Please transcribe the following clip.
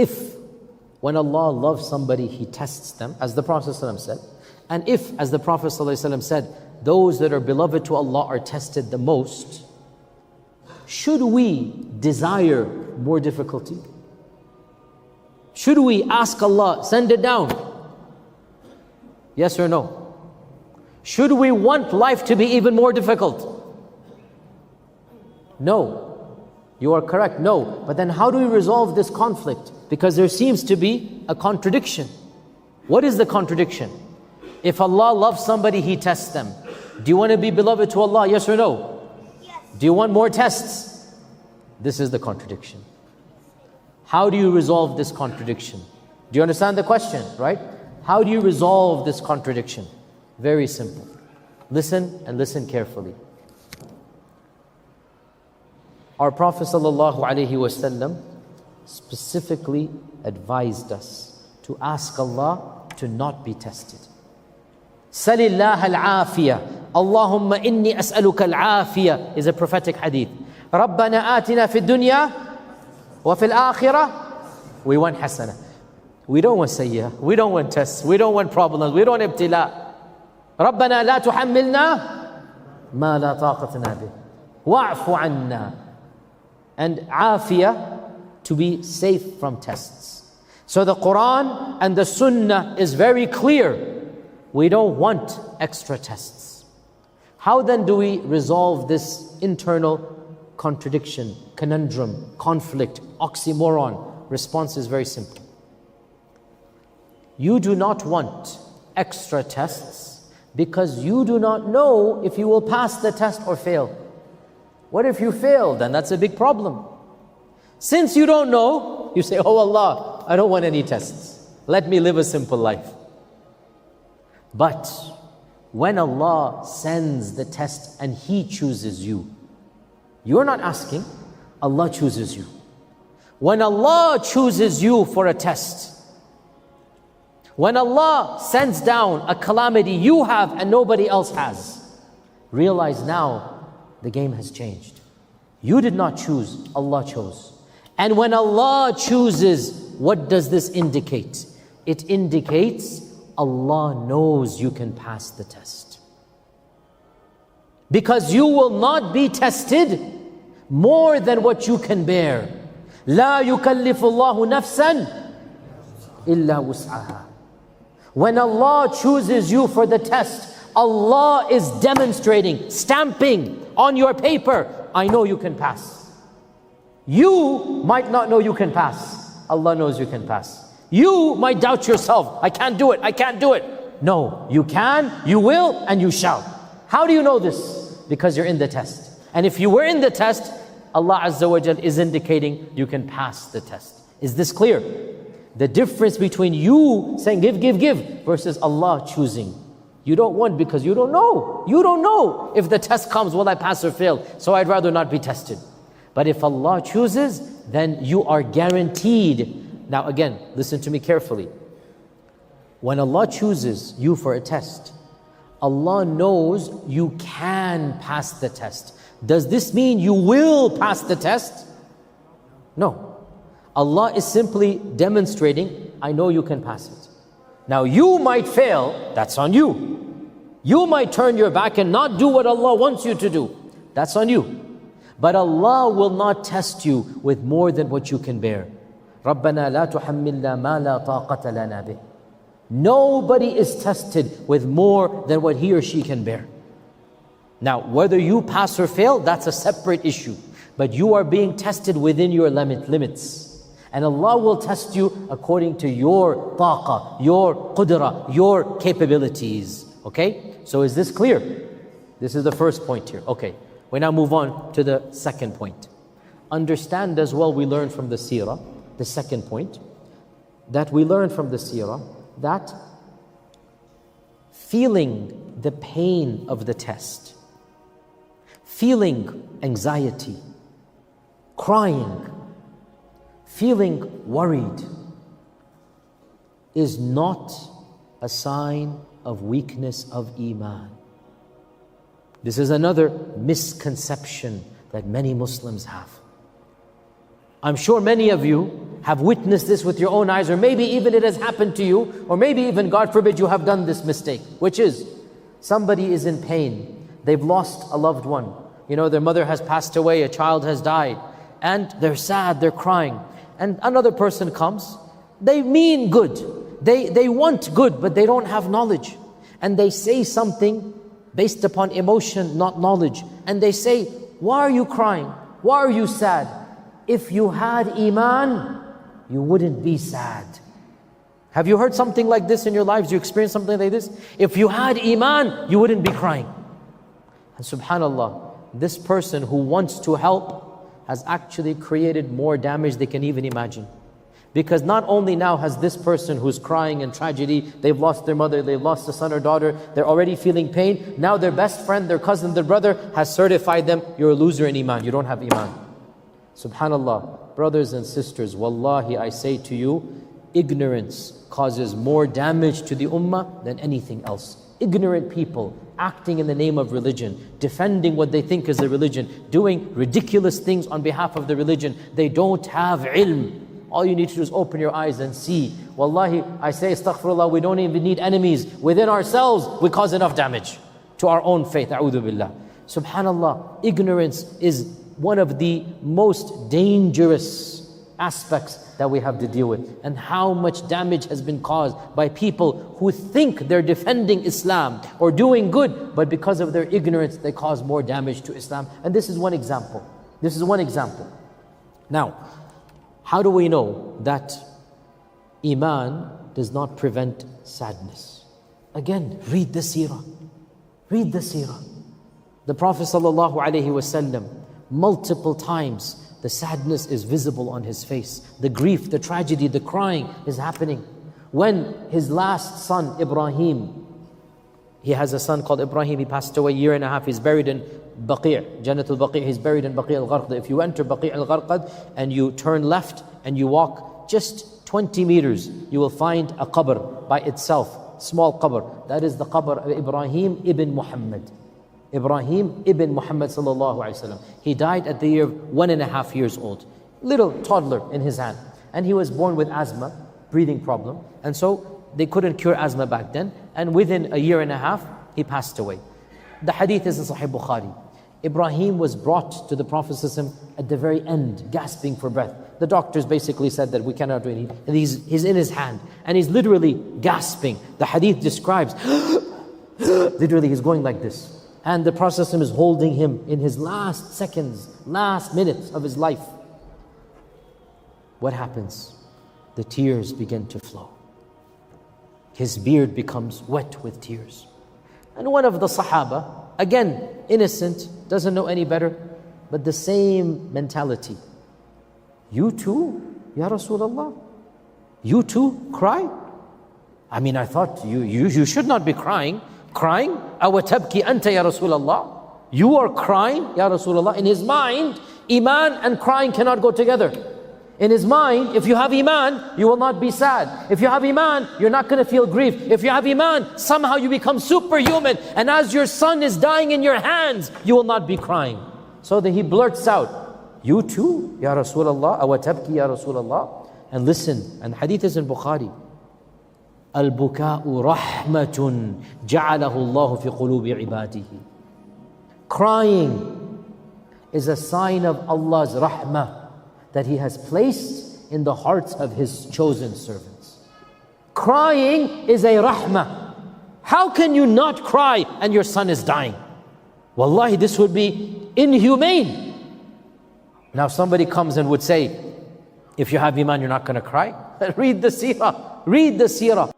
if when Allah loves somebody, He tests them, as the Prophet ﷺ said. And if, as the Prophet ﷺ said, those that are beloved to Allah are tested the most, should we desire more difficulty? Should we ask Allah, send it down? Yes or no? Should we want life to be even more difficult? No. You are correct, no. But then how do we resolve this conflict? Because there seems to be a contradiction. What is the contradiction? If Allah loves somebody, He tests them. Do you want to be beloved to Allah, yes or no? Yes. Do you want more tests? This is the contradiction. How do you resolve this contradiction? Do you understand the question, right? How do you resolve this contradiction? Very simple. Listen and listen carefully. Our Prophet ﷺ specifically advised us to ask Allah to not be tested. سَلِ اللَّهَ الْعَافِيَةِ اللَّهُمَّ إِنِّي أَسْأَلُكَ الْعَافِيَةِ is a prophetic hadith. رَبَّنَا آتِنَا فِي الدُّنْيَا وَفِي الْآخِرَةِ. We want hasana. We don't want sayyah. We don't want tests. We don't want problems. We don't want ibtila. رَبَّنَا لَا تُحَمِّلْنَا مَا لَا طَاقَتْنَا بِهِ وَاعْفُ عَنَّا. And afiyah, to be safe from tests. So the Quran and the Sunnah is very clear. We don't want extra tests. How then do we resolve this internal contradiction, conundrum, conflict, oxymoron? Response is very simple. You do not want extra tests because you do not know if you will pass the test or fail. What if you fail? Then that's a big problem. Since you don't know, you say, oh Allah, I don't want any tests. Let me live a simple life. But when Allah sends the test and He chooses you, you're not asking, Allah chooses you. When Allah chooses you for a test, when Allah sends down a calamity you have and nobody else has, realize now the game has changed. You did not choose, Allah chose. And when Allah chooses, what does this indicate? It indicates Allah knows you can pass the test. Because you will not be tested more than what you can bear. لا يكلف الله نفسا إلا وسعها. When Allah chooses you for the test, Allah is demonstrating, stamping on your paper, I know you can pass. You might not know you can pass. Allah knows you can pass. You might doubt yourself. I can't do it. I can't do it. No, you can, you will, and you shall. How do you know this? Because you're in the test. And if you were in the test, Allah Azza wa Jal is indicating you can pass the test. Is this clear? The difference between you saying give, give, give versus Allah choosing. You don't want because you don't know. You don't know if the test comes, will I pass or fail? So I'd rather not be tested. But if Allah chooses, then you are guaranteed. Now again, listen to me carefully. When Allah chooses you for a test, Allah knows you can pass the test. Does this mean you will pass the test? No. Allah is simply demonstrating, I know you can pass it. Now you might fail, that's on you. You might turn your back and not do what Allah wants you to do. That's on you. But Allah will not test you with more than what you can bear. رَبَّنَا لَا تُحَمِّلْنَا مَا لَا طَاقَةَ لَنَا بِهِ. Nobody is tested with more than what he or she can bear. Now, whether you pass or fail, that's a separate issue. But you are being tested within your limits. And Allah will test you according to your taqa, your qudra, your capabilities. Okay? So is this clear? This is the first point here. Okay. We now move on to the second point. Understand as well, we learn from the seerah, the second point, that we learn from the seerah that feeling the pain of the test, feeling anxiety, crying, feeling worried is not a sign of weakness of iman. This is another misconception that many Muslims have. I'm sure many of you have witnessed this with your own eyes, or maybe even it has happened to you, or maybe even, God forbid, you have done this mistake, which is somebody is in pain. They've lost a loved one. You know, their mother has passed away, a child has died, and they're sad, they're crying. And another person comes, they mean good. They want good, but they don't have knowledge. And they say something based upon emotion, not knowledge. And they say, why are you crying? Why are you sad? If you had Iman, you wouldn't be sad. Have you heard something like this in your lives? You experienced something like this? If you had Iman, you wouldn't be crying. And subhanAllah, this person who wants to help has actually created more damage they can even imagine. Because not only now has this person who's crying in tragedy, they've lost their mother, they've lost a son or daughter, they're already feeling pain. Now their best friend, their cousin, their brother has certified them, you're a loser in Iman, you don't have Iman. Subhanallah, brothers and sisters, wallahi I say to you, ignorance causes more damage to the ummah than anything else. Ignorant people acting in the name of religion, defending what they think is a religion, doing ridiculous things on behalf of the religion. They don't have ilm. All you need to do is open your eyes and see. Wallahi, I say astaghfirullah, we don't even need enemies. Within ourselves, we cause enough damage to our own faith. A'udhu billah. Subhanallah, ignorance is one of the most dangerous aspects that we have to deal with. And how much damage has been caused by people who think they're defending Islam or doing good, but because of their ignorance, they cause more damage to Islam. And this is one example. This is one example. Now, how do we know that Iman does not prevent sadness? Again, read the seerah. Read the seerah. The Prophet ﷺ, multiple times, the sadness is visible on his face. The grief, the tragedy, the crying is happening. When his last son, Ibrahim, he has a son called Ibrahim, he passed away a year and a half, he's buried in Baqi', Jannatul Baqi', he's buried in Baqi' al-Gharqad. If you enter Baqi' al-Gharqad and you turn left and you walk just 20 meters, you will find a qabr by itself, small qabr. That is the qabr of Ibrahim ibn Muhammad. Ibrahim ibn Muhammad sallallahu alaihi wasallam. He died at the year of 1.5 years old. Little toddler in his hand. And he was born with asthma, breathing problem. And so they couldn't cure asthma back then. And within 1.5 years, he passed away. The hadith is in Sahih Bukhari. Ibrahim was brought to the Prophet ﷺ at the very end, gasping for breath. The doctors basically said that we cannot do anything. And he's in his hand. And he's literally gasping. The hadith describes, literally he's going like this. And the Prophet ﷺ is holding him in his last seconds, last minutes of his life. What happens? The tears begin to flow. His beard becomes wet with tears. And one of the Sahaba, again, innocent, doesn't know any better, but the same mentality. You too, Ya Rasulullah? You too cry? I mean, I thought you should not be crying. Crying? أَوَتَبْكِ أَنْتَ يَا رَسُولَ اللَّهِ? You are crying, Ya Rasulullah. In his mind, Iman and crying cannot go together. In his mind, if you have Iman, you will not be sad. If you have Iman, you're not going to feel grief. If you have Iman, somehow you become superhuman. And as your son is dying in your hands, you will not be crying. So then he blurts out, you too, Ya Rasulullah, أَوَتَبْكِ Ya Rasulullah? And listen, and hadith is in Bukhari. البكاء رحمة جعله الله في قلوب عباده. Crying is a sign of Allah's rahmah that He has placed in the hearts of His chosen servants. Crying is a rahmah. How can you not cry and your son is dying? Wallahi, this would be inhumane. Now somebody comes and would say, if you have Iman, you're not going to cry. Read the seerah. Read the seerah.